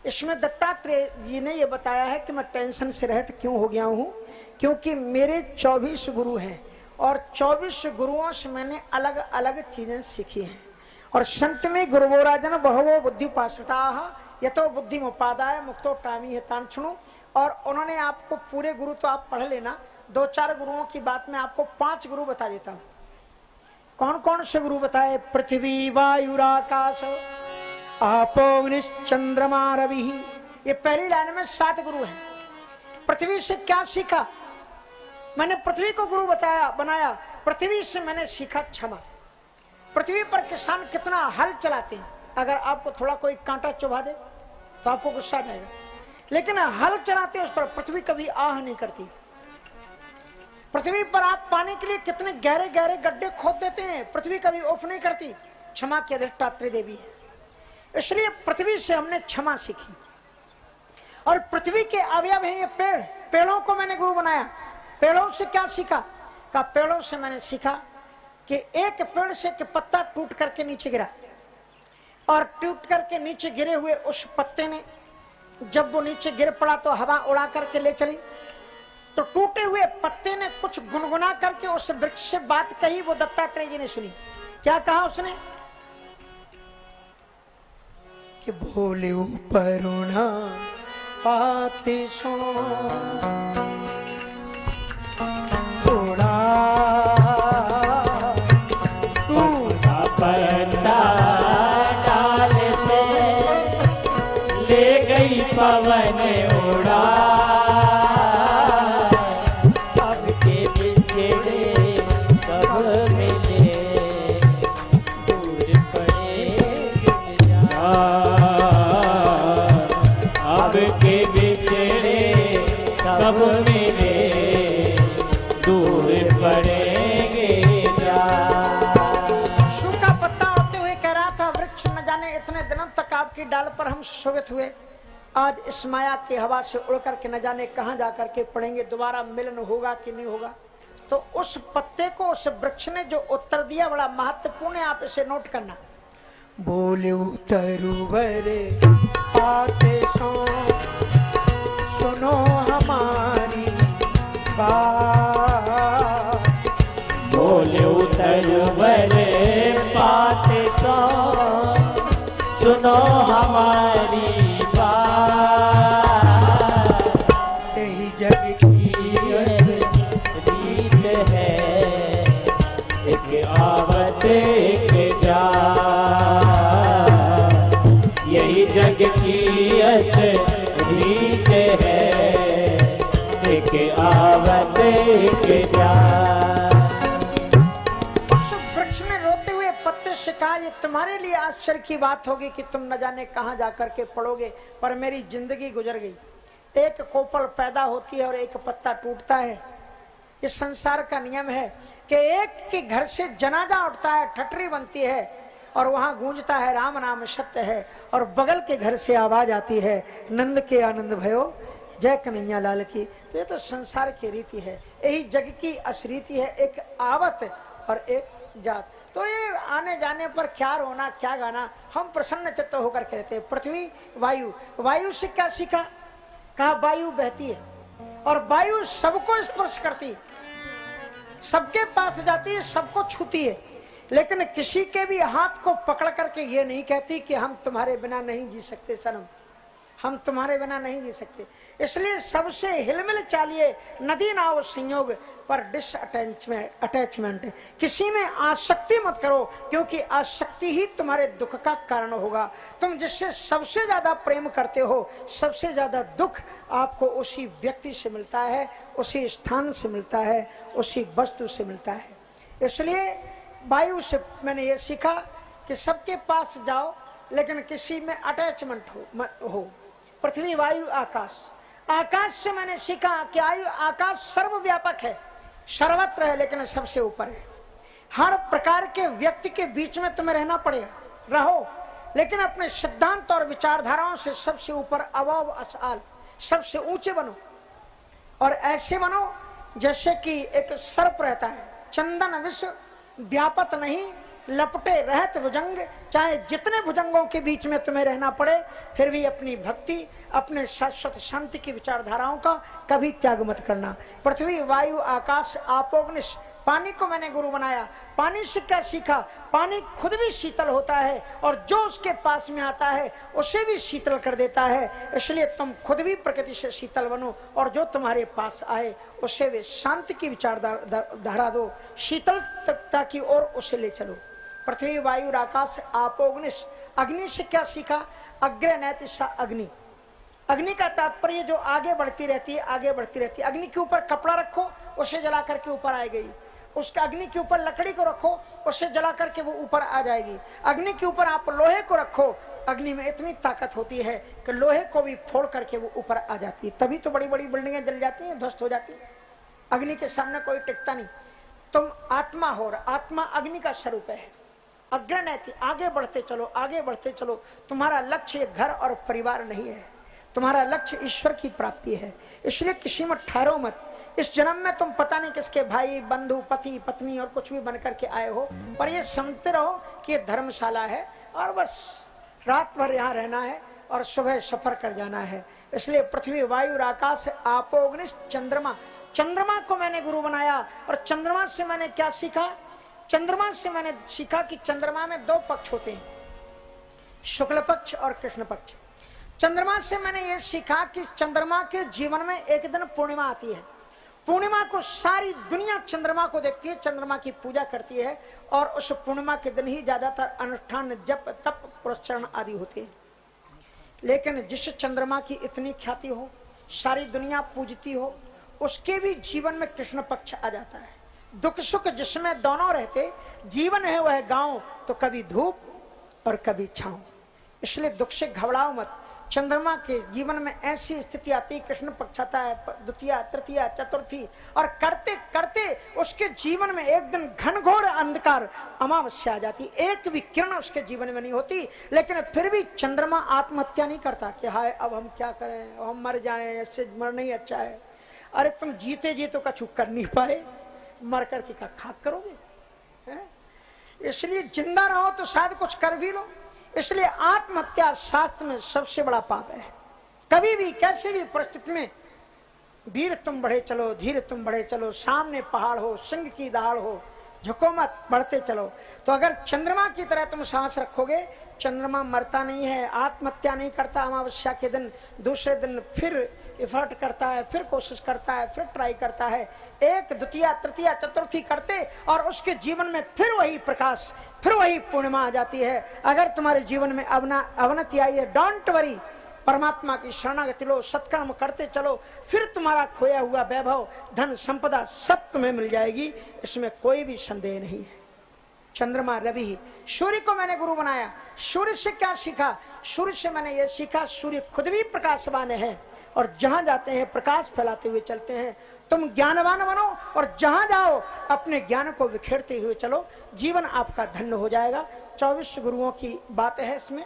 इसमें दत्तात्रेय जी ने यह बताया है कि मैं टेंशन से रहित क्यों हो गया हूँ, क्योंकि मेरे 24 गुरु हैं और 24 गुरुओं से मैंने अलग अलग चीजें सीखी हैं। और संत में गुरुवो राजन बहवो बुद्धि उपासता यतो बुद्धि उपादाय मुक्तो टामी है तांछणु। और उन्होंने आपको पूरे गुरु तो आप पढ़ लेना, 2-4 गुरुओं की बात में आपको 5 गुरु बता देता हूँ। कौन कौन से गुरु बताए? पृथ्वी वायुराकाश आपो चंद्रमा रवि। ये पहली लाइन में 7 गुरु हैं। पृथ्वी से क्या सीखा? मैंने पृथ्वी को गुरु बताया बनाया। पृथ्वी से मैंने सीखा क्षमा। पृथ्वी पर किसान कितना हल चलाते हैं, अगर आपको थोड़ा कोई कांटा चुभा दे तो आपको गुस्सा आ जाएगा, लेकिन हल चलाते उस पर पृथ्वी कभी आह नहीं करती। पृथ्वी पर आप पानी के लिए कितने गहरे गहरे गड्ढे खोद देते हैं, पृथ्वी कभी उफ नहीं करती। क्षमा की अधिष्ठात्री देवी है, इसलिए पृथ्वी से हमने क्षमा सीखी। और पृथ्वी के अवयव हैं ये पेड़, पेड़ों को मैंने गुरु बनाया। पेड़ों से क्या सीखा? का पेड़ों से मैंने सीखा कि एक पेड़ से एक पत्ता टूट करके नीचे गिरा, और टूट करके नीचे गिरे हुए उस पत्ते ने जब वो नीचे गिर पड़ा तो हवा उड़ा करके ले चली। तो टूटे हुए पत्ते ने कुछ गुनगुना करके उस वृक्ष से बात कही, वो दत्तात्रेय जी ने सुनी। क्या कहा उसने? कि भोले परुणा पाते सो उड़ा टूटा पत्ता डाल से ले गई पवन उड़ा। अब के बिछड़े सब मिले दूर पड़े जा। अब के बिछड़े सब मिले दूर पड़ेंगे जा। सूखा पत्ता होते हुए कह रहा था, वृक्ष न जाने इतने दिनों तक आपकी डाल पर हम सुशोभित हुए, आज इस माया की हवा से उड़ करके न जाने कहां जाकर के पड़ेंगे, दोबारा मिलन होगा कि नहीं होगा। तो उस पत्ते को उस वृक्ष ने जो उत्तर दिया बड़ा महत्वपूर्ण है, आप इसे नोट करना। बोले तरुवरे आते सो सुनो हमारी बात। बोले तरुवरे पाते सो सुनो हमारी बात। यही जग की रीत है एक आवत एक जा। यही जग की रीत है एक आवत एक जा। वृक्ष ने रोते हुए पत्ते से कहा, ये तुम्हारे लिए आश्चर्य की बात होगी कि तुम न जाने कहां जाकर के पड़ोगे, पर मेरी जिंदगी गुजर गई। एक कोपल पैदा होती है और एक पत्ता टूटता है। इस संसार का नियम है कि एक के घर से जनाजा उठता है, ठटरी बनती है और वहां गूंजता है राम नाम सत्य है, और बगल के घर से आवाज आती है नंद के आनंद भयो जय कन्हैया लाल की। तो ये तो संसार की रीति है, यही जग की असरीति है, एक आवत और एक जात। तो ये आने जाने पर क्या रोना क्या गाना, हम प्रसन्न चित्त होकर के रहते हैं। पृथ्वी वायु, वायु से क्या सीखा? कहा वायु बहती है और वायु सबको स्पर्श करती है, सबके पास जाती है, सबको छूती है, लेकिन किसी के भी हाथ को पकड़ करके ये नहीं कहती कि हम तुम्हारे बिना नहीं जी सकते सनम, हम तुम्हारे बिना नहीं जी सकते। इसलिए सबसे हिलमिल चालिए, नदी नाव संयोग पर डिस अटैचमेंट। किसी में आसक्ति मत करो, क्योंकि आसक्ति ही तुम्हारे दुख का कारण होगा। तुम जिससे सबसे ज्यादा प्रेम करते हो, सबसे ज्यादा दुख आपको उसी व्यक्ति से मिलता है, उसी स्थान से मिलता है, उसी वस्तु से मिलता है। इसलिए वायु से मैंने ये सीखा कि सबके पास जाओ, लेकिन किसी में अटैचमेंट हो। पृथ्वी वायु आकाश, आकाश से मैंने सीखा कि आकाश सर्वव्यापक है, सर्वत्र है, लेकिन सबसे ऊपर है। हर प्रकार के व्यक्ति के बीच में तुम्हें रहना पड़ेगा, रहो, लेकिन अपने सिद्धांत और विचारधाराओं से सबसे ऊपर अवाव असआल, सबसे ऊंचे बनो। और ऐसे बनो जैसे कि एक सर्प रहता है, चंदन विश्व व्यापत नहीं लपटे रहत भुजंग, चाहे जितने भुजंगों के बीच में तुम्हें रहना पड़े, फिर भी अपनी भक्ति, अपने शाश्वत शांति की विचारधाराओं का कभी त्याग मत करना। पृथ्वी वायु आकाश आपोग्निश, पानी को मैंने गुरु बनाया। पानी से क्या सीखा? पानी खुद भी शीतल होता है और जो उसके पास में आता है उसे भी शीतल कर देता है। इसलिए तुम खुद भी प्रकृति से शीतल बनो और जो तुम्हारे पास आए उसे वे शांति की विचारधारा दो, शीतलता की ओर उसे ले चलो। पृथ्वी वायु आकाश आपोग्निश, अग्नि से क्या सीखा? अग्रे नैति सा अग्नि। अग्नि का तात्पर्य जो आगे बढ़ती रहती है, आगे बढ़ती रहती है। अग्नि के ऊपर कपड़ा रखो, उसे जला करके ऊपर आ गई। उसका अग्नि के ऊपर लकड़ी को रखो, उसे जला करके वो ऊपर आ जाएगी। अग्नि के ऊपर आप लोहे को रखो, अग्नि में इतनी ताकत होती है कि लोहे को भी फोड़ करके वो ऊपर आ जाती है। तभी तो बड़ी बड़ी बिल्डिंगें जल जाती हैं, ध्वस्त हो जाती हैं। अग्नि के सामने कोई टिकता नहीं। तुम आत्मा हो, आत्मा अग्नि का स्वरूप है। अग्रनैति, आगे बढ़ते चलो, आगे बढ़ते चलो। तुम्हारा लक्ष्य घर और परिवार नहीं है, तुम्हारा लक्ष्य ईश्वर की प्राप्ति है। इसलिए किसी में ठहरो मत। इस जन्म में तुम पता नहीं किसके भाई बंधु पति पत्नी और कुछ भी बन करके आए हो, पर ये समझते रहो कि ये धर्मशाला है और बस रात भर यहाँ रहना है और सुबह सफर कर जाना है। इसलिए पृथ्वी वायु आकाश आपोग्निश चंद्रमा, चंद्रमा को मैंने गुरु बनाया। और चंद्रमा से मैंने क्या सीखा? चंद्रमा से मैंने सीखा कि चंद्रमा में दो पक्ष होते हैं, शुक्ल पक्ष और कृष्ण पक्ष। चंद्रमा से मैंने ये सीखा कि चंद्रमा के जीवन में एक दिन पूर्णिमा आती है। पूर्णिमा को सारी दुनिया चंद्रमा को देखती है, चंद्रमा की पूजा करती है और उस पूर्णिमा के दिन ही ज्यादातर अनुष्ठान जप तप पुरस्चरण आदि होते हैं। लेकिन जिस चंद्रमा की इतनी ख्याति हो, सारी दुनिया पूजती हो, उसके भी जीवन में कृष्ण पक्ष आ जाता है। दुख सुख जिसमें दोनों रहते, जीवन है वह गांव, तो कभी धूप और कभी छांव। इसलिए दुख से घबराओ मत। चंद्रमा के जीवन में ऐसी स्थिति आती, कृष्ण पक्ष आता है, द्वितीया तृतीया चतुर्थी, और करते करते उसके जीवन में एक दिन घनघोर अंधकार अमावस्या आ जाती। एक भी किरण उसके जीवन में नहीं होती, लेकिन फिर भी चंद्रमा आत्महत्या नहीं करता कि हाय अब हम क्या करें, हम मर जाएं, ऐसे मरना ही अच्छा है। अरे तुम जीते जी तो कछु कर नहीं पाए, मर करके क्या खाक करोगे? इसलिए जिंदा रहो तो शायद कुछ कर भी लो। इसलिए आत्महत्या शास्त्र में सबसे बड़ा पाप है। कभी भी कैसे भी परिस्थिति में वीर तुम बढ़े चलो, धीर तुम बढ़े चलो, सामने पहाड़ हो, सिंह की दहाड़ हो, झुको मत, बढ़ते चलो। तो अगर चंद्रमा की तरह तुम सांस रखोगे, चंद्रमा मरता नहीं है, आत्महत्या नहीं करता अमावस्या के दिन, दूसरे दिन फिर एफर्ट करता है, फिर कोशिश करता है, फिर ट्राई करता है, एक द्वितीया तृतीया चतुर्थी करते और उसके जीवन में फिर वही प्रकाश, फिर वही पूर्णिमा आ जाती है। अगर तुम्हारे जीवन में अवनति आई है, डोंट वरी, परमात्मा की शरणागति लो, सत्कर्म करते चलो, फिर तुम्हारा खोया हुआ वैभव धन संपदा सब तुम्हें मिल जाएगी, इसमें कोई भी संदेह नहीं है। चंद्रमा रवि, सूर्य को मैंने गुरु बनाया। सूर्य से क्या सीखा? सूर्य से मैंने ये सीखा, सूर्य खुद भी प्रकाशवान है और जहां जाते हैं प्रकाश फैलाते हुए चलते हैं। तुम ज्ञानवान बनो और जहां जाओ अपने ज्ञान को बिखेरते हुए चलो, जीवन आपका धन्य हो जाएगा। 24 गुरुओं की बात है इसमें।